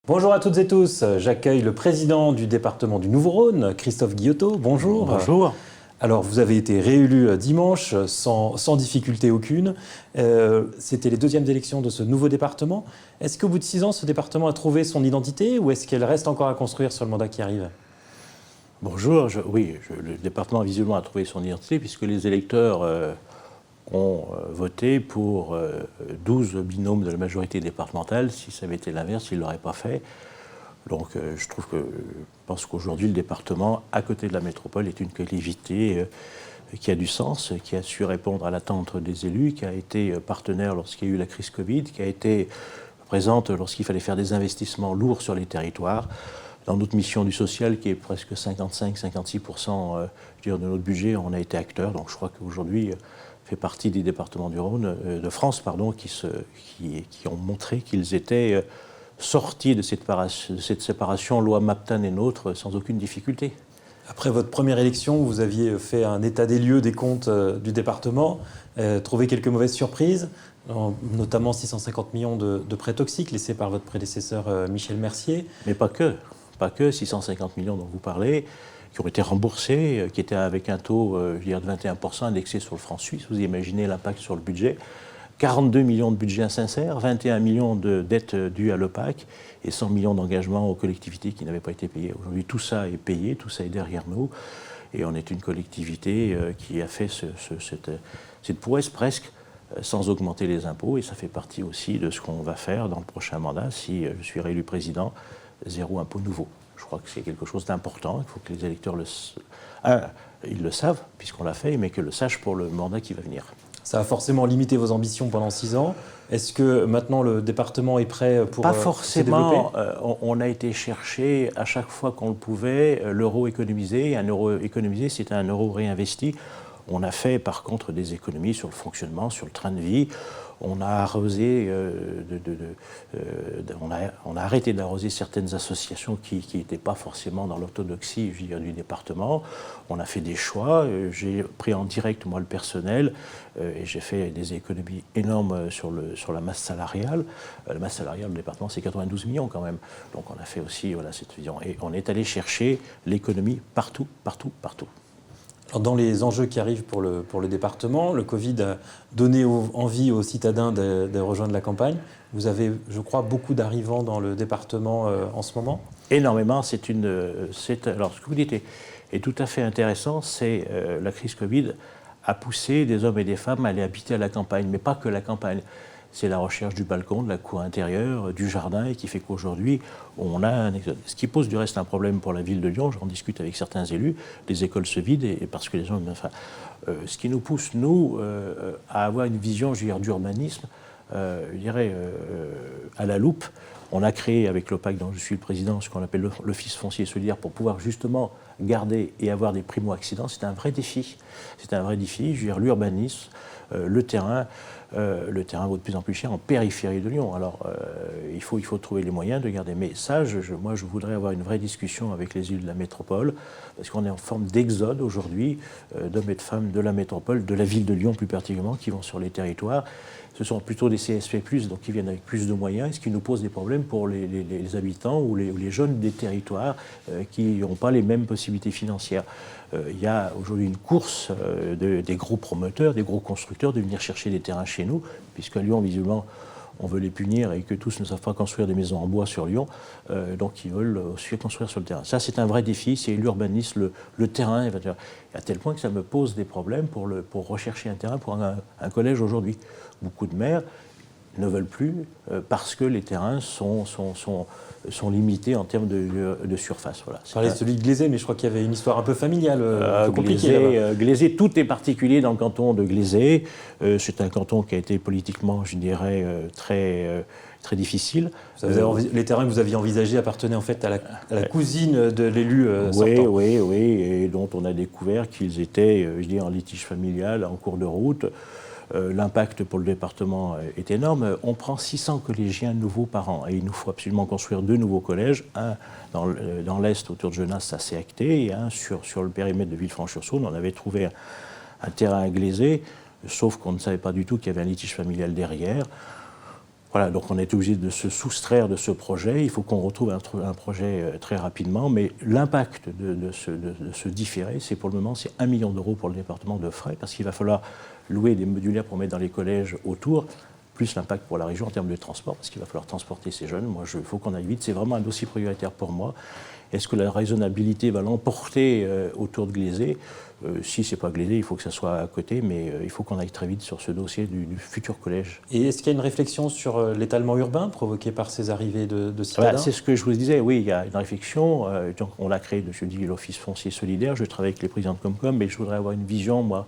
Bonjour à toutes et tous, j'accueille le président du département du Nouveau-Rhône, Christophe Guillotot. Bonjour. Bonjour. Alors, vous avez été réélu dimanche sans difficulté aucune. C'était les deuxièmes élections de ce nouveau département. Est-ce qu'au bout de 6 ans, ce département a trouvé son identité ou est-ce qu'elle reste encore à construire sur le mandat qui arrive ? Bonjour. Le département visiblement a trouvé son identité puisque les électeurs ont voté pour 12 binômes de la majorité départementale. Si ça avait été l'inverse, ils ne l'auraient pas fait. Donc je pense qu'aujourd'hui, le département, à côté de la métropole, est une collectivité qui a du sens, qui a su répondre à l'attente des élus, qui a été partenaire lorsqu'il y a eu la crise Covid, qui a été présente lorsqu'il fallait faire des investissements lourds sur les territoires. Dans notre mission du social, qui est presque 55-56% de notre budget, on a été acteur. Donc je crois qu'aujourd'hui, fait partie des départements du Rhône, de France, qui ont montré qu'ils étaient sortis de cette séparation loi Maptam et nôtre sans aucune difficulté. Après votre première élection, vous aviez fait un état des lieux des comptes du département, trouvé quelques mauvaises surprises, notamment 650 millions de prêts toxiques laissés par votre prédécesseur Michel Mercier. Mais pas que 650 millions dont vous parlez, qui ont été remboursés, qui étaient avec un taux de 21% indexé sur le franc suisse. Vous imaginez l'impact sur le budget. 42 millions de budget insincère, 21 millions de dettes dues à l'OPAC et 100 millions d'engagements aux collectivités qui n'avaient pas été payés. Aujourd'hui, tout ça est payé, tout ça est derrière nous. Et on est une collectivité qui a fait cette prouesse presque sans augmenter les impôts. Et ça fait partie aussi de ce qu'on va faire dans le prochain mandat si je suis réélu président, 0 impôt nouveau. Je crois que c'est quelque chose d'important. Il faut que les électeurs ils le savent, puisqu'on l'a fait, mais qu'ils le sachent pour le mandat qui va venir. Ça a forcément limité vos ambitions pendant 6 ans. Est-ce que maintenant le département est prêt pour Pas se développer ? forcément. On a été chercher à chaque fois qu'on le pouvait l'euro économisé. Un euro économisé, c'est un euro réinvesti. On a fait par contre des économies sur le fonctionnement, sur le train de vie. On a arrosé, on a arrêté d'arroser certaines associations qui n'étaient pas forcément dans l'orthodoxie du département. On a fait des choix. J'ai pris en direct, moi, le personnel et j'ai fait des économies énormes sur la masse salariale. La masse salariale du département, c'est 92 millions quand même. Donc on a fait aussi cette vision. Et on est allé chercher l'économie partout. Alors dans les enjeux qui arrivent pour le département, le Covid a donné envie aux citadins de rejoindre la campagne. Vous avez, je crois, beaucoup d'arrivants dans le département en ce moment. Énormément. Alors, ce que vous dites est tout à fait intéressant. C'est la crise Covid a poussé des hommes et des femmes à aller habiter à la campagne, mais pas que la campagne. C'est la recherche du balcon, de la cour intérieure, du jardin, et qui fait qu'aujourd'hui, on a un exode. Ce qui pose du reste un problème pour la ville de Lyon, j'en discute avec certains élus, les écoles se vident, et parce que les gens... ce qui nous pousse, nous, à avoir une vision, d'urbanisme, à la loupe. On a créé, avec l'OPAC dont je suis le président, ce qu'on appelle l'Office foncier solidaire, pour pouvoir justement garder et avoir des primo-accidents. C'est un vrai défi. L'urbanisme, le terrain vaut de plus en plus cher en périphérie de Lyon. Alors, il faut trouver les moyens de garder. Mais ça, moi, je voudrais avoir une vraie discussion avec les élus de la métropole, parce qu'on est en forme d'exode aujourd'hui d'hommes et de femmes de la métropole, de la ville de Lyon plus particulièrement, qui vont sur les territoires. Ce sont plutôt des CSP+, donc qui viennent avec plus de moyens, ce qui nous pose des problèmes pour les habitants ou les jeunes des territoires qui n'ont pas les mêmes possibilités financières. Il y a aujourd'hui une course des gros promoteurs, des gros constructeurs de venir chercher des terrains chez nous, puisqu'à Lyon, visiblement, on veut les punir et que tous ne savent pas construire des maisons en bois sur Lyon, donc ils veulent aussi construire sur le terrain. Ça, c'est un vrai défi, c'est l'urbanisme, le terrain, à tel point que ça me pose des problèmes pour rechercher un terrain pour un collège aujourd'hui. Beaucoup de maires ne veulent plus parce que les terrains sont limités en termes de surface. Voilà. Vous parlez de celui de Glazé, mais je crois qu'il y avait une histoire un peu familiale, un peu compliquée. Glazé, tout est particulier dans le canton de Glazé. C'est un canton qui a été politiquement, je dirais, très difficile. Les terrains que vous aviez envisagés appartenaient en fait à la cousine de l'élu sortant. Oui, et dont on a découvert qu'ils étaient, en litige familial, en cours de route. L'impact pour le département est énorme. On prend 600 collégiens nouveaux par an et il nous faut absolument construire 2 nouveaux collèges, un dans l'Est autour de Genasse, ça s'est acté, et un sur le périmètre de Villefranche-sur-Saône. On avait trouvé un terrain à Glazé, sauf qu'on ne savait pas du tout qu'il y avait un litige familial derrière. Voilà, donc on est obligé de se soustraire de ce projet. Il faut qu'on retrouve un projet très rapidement. Mais l'impact de ce différé, c'est pour le moment, c'est 1 million d'euros pour le département de frais, parce qu'il va falloir louer des modulaires pour mettre dans les collèges autour, plus l'impact pour la région en termes de transport, parce qu'il va falloir transporter ces jeunes. Moi, il faut qu'on aille vite. C'est vraiment un dossier prioritaire pour moi. Est-ce que la raisonnabilité va l'emporter autour de Glazé? Si ce n'est pas Glazé, il faut que ça soit à côté, mais il faut qu'on aille très vite sur ce dossier du futur collège. Et est-ce qu'il y a une réflexion sur l'étalement urbain provoqué par ces arrivées de citadins? C'est ce que je vous disais, oui, il y a une réflexion. Donc on l'a créé, je dis, l'Office foncier solidaire. Je travaille avec les présidents de Comcom, mais je voudrais avoir une vision, moi,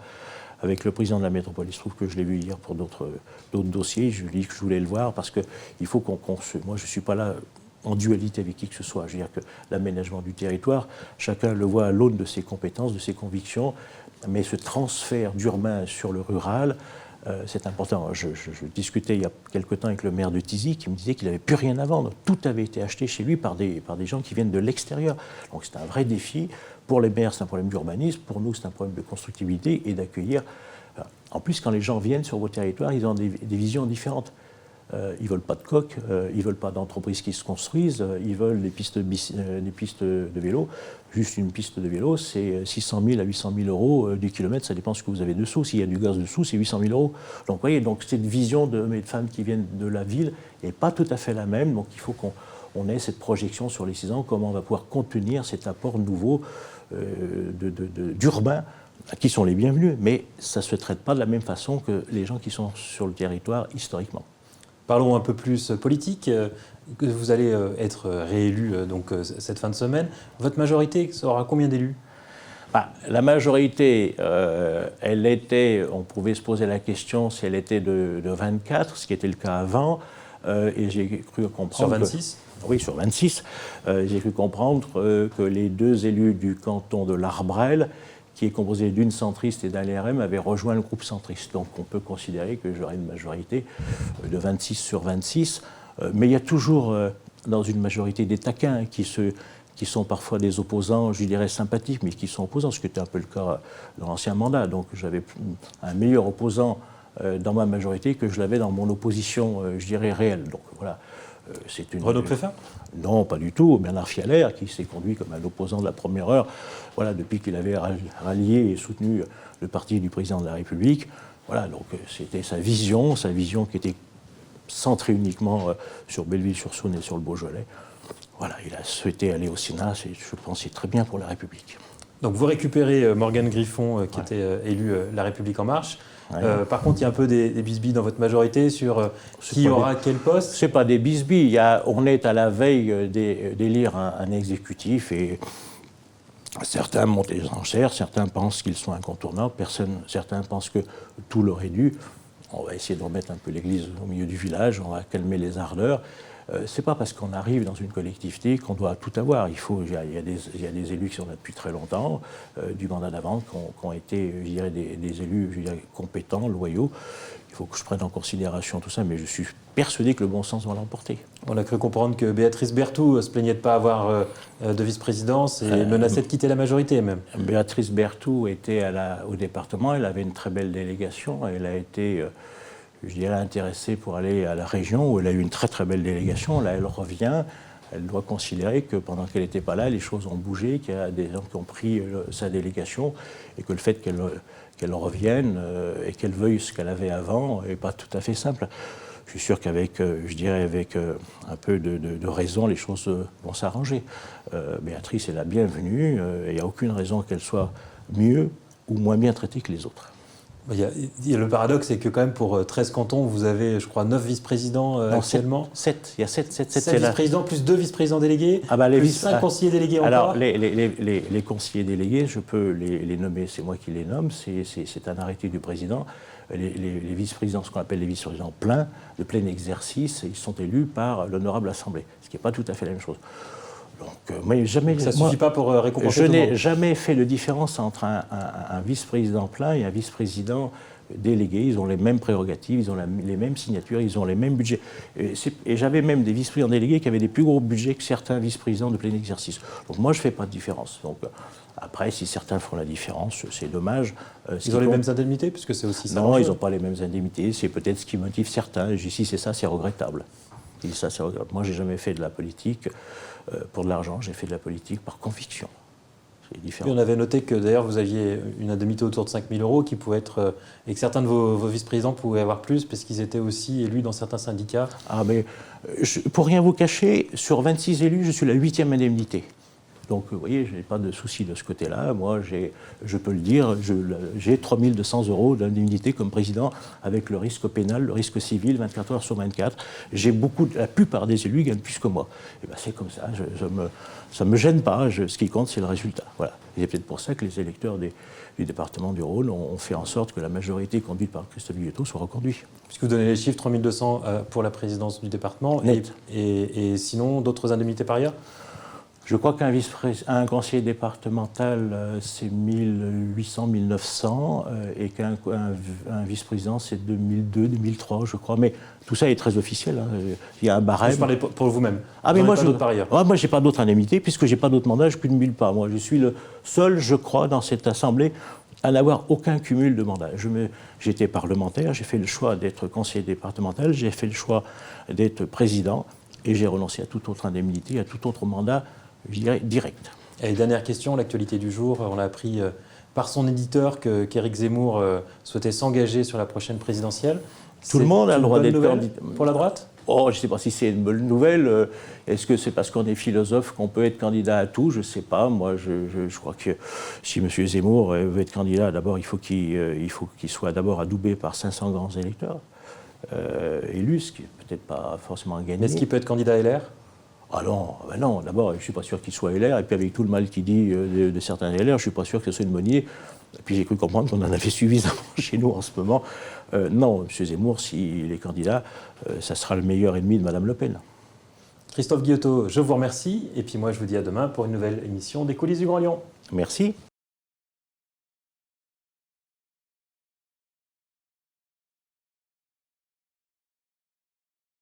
avec le président de la métropole. Il se trouve que je l'ai vu hier pour d'autres dossiers. Je lui ai dit que je voulais le voir parce qu'il faut qu'on se... Moi, je ne suis pas là en dualité avec qui que ce soit. Je veux dire que l'aménagement du territoire, chacun le voit à l'aune de ses compétences, de ses convictions, mais ce transfert d'urbain sur le rural, c'est important. Je discutais il y a quelque temps avec le maire de Tizy qui me disait qu'il n'avait plus rien à vendre. Tout avait été acheté chez lui par des gens qui viennent de l'extérieur. Donc c'est un vrai défi. Pour les maires, c'est un problème d'urbanisme. Pour nous, c'est un problème de constructibilité et d'accueillir. En plus, quand les gens viennent sur vos territoires, ils ont des visions différentes. Ils ne veulent pas de coques, ils ne veulent pas d'entreprises qui se construisent, ils veulent des pistes de vélo. Juste une piste de vélo, c'est 600 000 à 800 000 euros du kilomètre, ça dépend ce que vous avez dessous. S'il y a du gaz dessous, c'est 800 000 euros. Donc, vous voyez, donc, cette vision de femmes qui viennent de la ville n'est pas tout à fait la même. Donc, il faut qu'on ait cette projection sur les 6 ans, comment on va pouvoir contenir cet apport nouveau d'urbain, qui sont les bienvenus, mais ça ne se traite pas de la même façon que les gens qui sont sur le territoire historiquement. Parlons un peu plus politique. Vous allez être réélu donc, cette fin de semaine. Votre majorité aura combien d'élus? La majorité, elle était, on pouvait se poser la question si elle était de 24, ce qui était le cas avant, et j'ai cru comprendre... Sur 26 ? Oui, sur 26. J'ai cru comprendre que les 2 élus du canton de l'Arbrel, qui est composé d'une centriste et d'un LRM, avait rejoint le groupe centriste. Donc on peut considérer que j'aurai une majorité de 26 sur 26. Mais il y a toujours dans une majorité des taquins qui sont parfois des opposants, je dirais sympathiques, mais qui sont opposants, ce qui était un peu le cas dans l'ancien mandat. Donc j'avais un meilleur opposant dans ma majorité que je l'avais dans mon opposition, je dirais, réelle. Donc voilà. Renaud Préfin? Non, pas du tout. Bernard Fialaire, qui s'est conduit comme un opposant de la première heure, voilà, depuis qu'il avait rallié et soutenu le parti du président de la République. Voilà, donc c'était sa vision qui était centrée uniquement sur Belleville-sur-Saône et sur le Beaujolais. Voilà, il a souhaité aller au Sénat, je pense que c'est très bien pour la République. Donc vous récupérez Morgane Griffon, qui était élu La République En Marche. Par contre, il y a un peu des bisbilles dans votre majorité sur qui aura quel poste. Ce n'est pas des bisbilles. On est à la veille d'élire un exécutif et certains montent les enchères, certains pensent qu'ils sont incontournables, certains pensent que tout leur est dû. On va essayer de remettre un peu l'église au milieu du village, on va calmer les ardeurs. Ce n'est pas parce qu'on arrive dans une collectivité qu'on doit tout avoir. Il y a des élus qui sont là depuis très longtemps, du mandat d'avant, qui ont été, je dirais, des élus, je dirais, compétents, loyaux. Il faut que je prenne en considération tout ça, mais je suis persuadé que le bon sens va l'emporter. On a cru comprendre que Béatrice Berthoud se plaignait de ne pas avoir de vice-présidence et menaçait de quitter la majorité même. Béatrice Berthoud était au département, elle avait une très belle délégation, elle a été... je dirais, intéressée pour aller à la région, où elle a eu une très très belle délégation. Là, elle revient. Elle doit considérer que pendant qu'elle n'était pas là, les choses ont bougé, qu'il y a des gens qui ont pris sa délégation, et que le fait qu'elle revienne et qu'elle veuille ce qu'elle avait avant n'est pas tout à fait simple. Je suis sûr qu'avec, je dirais, avec un peu de raison, les choses vont s'arranger. Béatrice est la bienvenue. Il n'y a aucune raison qu'elle soit mieux ou moins bien traitée que les autres. Le paradoxe, c'est que quand même pour 13 cantons, vous avez, je crois, 9 vice-présidents actuellement. 7. Il y a 7 vice-présidents, plus 2 vice-présidents délégués, plus 5 conseillers délégués encore. Alors, les conseillers délégués, je peux les nommer, c'est moi qui les nomme, c'est un arrêté du président. Les vice-présidents, ce qu'on appelle les vice-présidents pleins, de plein exercice, ils sont élus par l'honorable assemblée, ce qui n'est pas tout à fait la même chose. Donc, mais jamais, ça ne suffit pas pour récompenser tout le monde. Je n'ai jamais fait de différence entre un vice-président plein et un vice-président délégué. Ils ont les mêmes prérogatives, ils ont les mêmes signatures, ils ont les mêmes budgets. Et j'avais même des vice-présidents délégués qui avaient des plus gros budgets que certains vice-présidents de plein exercice. Donc moi, je ne fais pas de différence. Donc Après, si certains font la différence, c'est dommage. Ils ont les mêmes indemnités, puisque c'est aussi ça. Non, ils n'ont pas les mêmes indemnités. C'est peut-être ce qui motive certains. Ici, c'est ça, c'est regrettable. Et ça, c'est regrettable. Moi, j'ai jamais fait de la politique pour de l'argent. J'ai fait de la politique par conviction. C'est différent. Et on avait noté que d'ailleurs vous aviez une indemnité autour de 5 000 euros qui pouvait être, et que certains de vos vice-présidents pouvaient avoir plus parce qu'ils étaient aussi élus dans certains syndicats. Ah, mais pour rien vous cacher, sur 26 élus, je suis la 8e indemnité. Donc, vous voyez, je n'ai pas de souci de ce côté-là. Moi, je peux le dire, j'ai 3 200 euros d'indemnité comme président avec le risque pénal, le risque civil, 24 heures sur 24. La plupart des élus gagnent plus que moi. Et bien, c'est comme ça, ça ne me gêne pas. Ce qui compte, c'est le résultat. Voilà. Et c'est peut-être pour ça que les électeurs du département du Rhône ont fait en sorte que la majorité conduite par Christophe Guillotot soit reconduite. Puisque vous donnez les chiffres, 3 200 pour la présidence du département. Et sinon, d'autres indemnités par ailleurs ? Je crois qu'un conseiller départemental, c'est 1800, 1900, et qu'un vice-président, c'est 2002, 2003, je crois. Mais tout ça est très officiel. Hein. Il y a un barème. Je parlais pour vous-même. Ah, mais moi, je n'ai pas d'autres indemnités, puisque je n'ai pas d'autres mandats, je ne cumule pas. Moi, je suis le seul, je crois, dans cette Assemblée, à n'avoir aucun cumul de mandats. J'étais parlementaire, j'ai fait le choix d'être conseiller départemental, j'ai fait le choix d'être président, et j'ai renoncé à toute autre indemnité, à tout autre mandat, je dirais, direct. Et dernière question, l'actualité du jour. On a appris par son éditeur qu'Éric Zemmour souhaitait s'engager sur la prochaine présidentielle. Tout le monde a le droit d'être candidat. Pour la droite ? Oh, je ne sais pas si c'est une bonne nouvelle. Est-ce que c'est parce qu'on est philosophe qu'on peut être candidat à tout? Je ne sais pas. Moi, je crois que si M. Zemmour veut être candidat, d'abord, il faut qu'il soit d'abord adoubé par 500 grands électeurs élus, ce qui n'est peut-être pas forcément gagné. Est-ce qu'il peut être candidat à LR ? Ah non, ben non, d'abord, je ne suis pas sûr qu'il soit LR, et puis avec tout le mal qu'il dit de certains LR, je ne suis pas sûr que ce soit une bonne idée. Et puis j'ai cru comprendre qu'on en avait suffisamment chez nous en ce moment. Non, M. Zemmour, s'il est candidat, ça sera le meilleur ennemi de Mme Le Pen. Christophe Guillotot, je vous remercie, et puis moi je vous dis à demain pour une nouvelle émission des Coulisses du Grand Lyon. Merci.